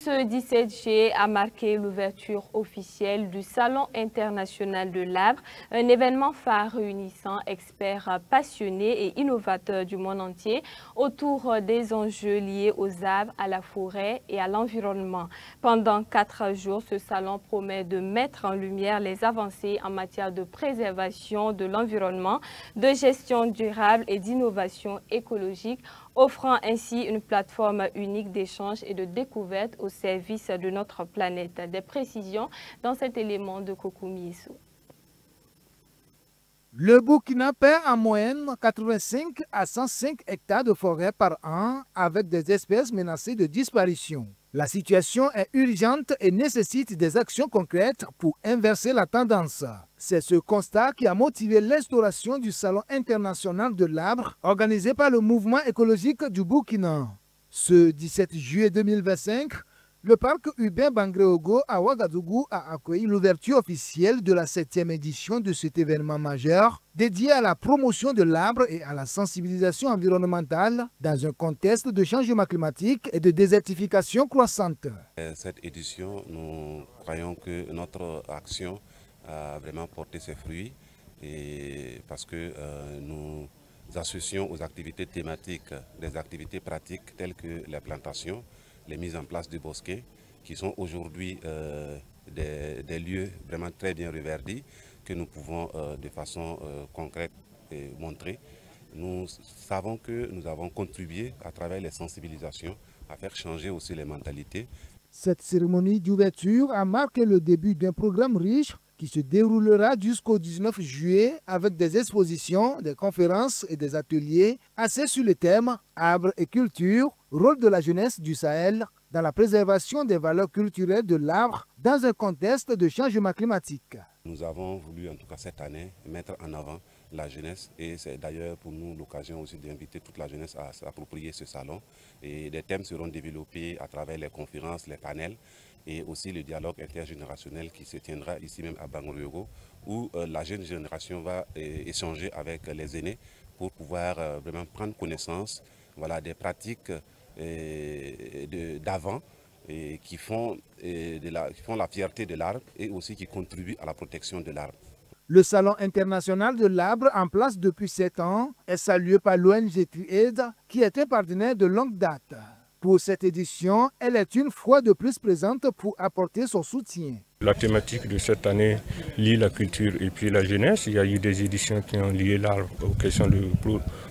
Ce 17 juillet a marqué l'ouverture officielle du Salon international de l'arbre, un événement phare réunissant experts passionnés et innovateurs du monde entier autour des enjeux liés aux arbres, à la forêt et à l'environnement. Pendant 4 jours, ce salon promet de mettre en lumière les avancées en matière de préservation de l'environnement, de gestion durable et d'innovation écologique, offrant ainsi une plateforme unique d'échange et de découverte au service de notre planète. Des précisions dans cet élément de Kokoumi Issou. Le Burkina perd en moyenne 85 à 105 hectares de forêt par an avec des espèces menacées de disparition. La situation est urgente et nécessite des actions concrètes pour inverser la tendance. C'est ce constat qui a motivé l'instauration du Salon international de l'arbre organisé par le mouvement écologique du Burkina. Ce 17 juillet 2025, le parc urbain Bangréogo à Ouagadougou a accueilli l'ouverture officielle de la 7e édition de cet événement majeur dédié à la promotion de l'arbre et à la sensibilisation environnementale dans un contexte de changement climatique et de désertification croissante. Cette édition, nous croyons que notre action a vraiment porté ses fruits et parce que nous associons aux activités thématiques des activités pratiques telles que les plantations, les mises en place de bosquets, qui sont aujourd'hui des lieux vraiment très bien reverdis, que nous pouvons de façon concrète montrer. Nous savons que nous avons contribué à travers les sensibilisations à faire changer aussi les mentalités. Cette cérémonie d'ouverture a marqué le début d'un programme riche qui se déroulera jusqu'au 19 juillet avec des expositions, des conférences et des ateliers axés sur les thèmes arbres et culture, rôle de la jeunesse du Sahel dans la préservation des valeurs culturelles de l'arbre dans un contexte de changement climatique. Nous avons voulu en tout cas cette année mettre en avant la jeunesse et c'est d'ailleurs pour nous l'occasion aussi d'inviter toute la jeunesse à s'approprier ce salon et des thèmes seront développés à travers les conférences, les panels et aussi le dialogue intergénérationnel qui se tiendra ici même à Bangréogo où la jeune génération va échanger avec les aînés pour pouvoir vraiment prendre connaissance des pratiques d'avant qui font la fierté de l'arbre et aussi qui contribuent à la protection de l'arbre. Le Salon international de l'arbre, en place depuis 7 ans, est salué par l'ONG TRIAID, qui est un partenaire de longue date. Pour cette édition, elle est une fois de plus présente pour apporter son soutien. La thématique de cette année lie la culture et puis la jeunesse. Il y a eu des éditions qui ont lié l'arbre aux questions de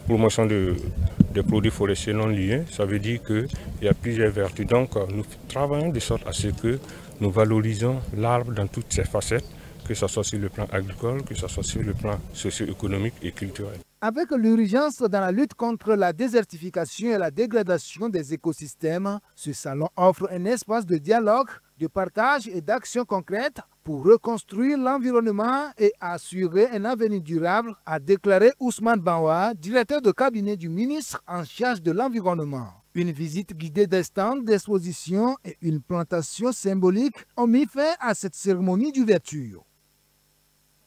promotion des produits forestiers non liés. Ça veut dire qu'il y a plusieurs vertus. Donc nous travaillons de sorte à ce que nous valorisons l'arbre dans toutes ses facettes, que ce soit sur le plan agricole, que ce soit sur le plan socio-économique et culturel. Avec l'urgence dans la lutte contre la désertification et la dégradation des écosystèmes, ce salon offre un espace de dialogue, de partage et d'action concrète pour reconstruire l'environnement et assurer un avenir durable, a déclaré Ousmane Banwa, directeur de cabinet du ministre en charge de l'environnement. Une visite guidée des stands d'exposition et une plantation symbolique ont mis fin à cette cérémonie d'ouverture.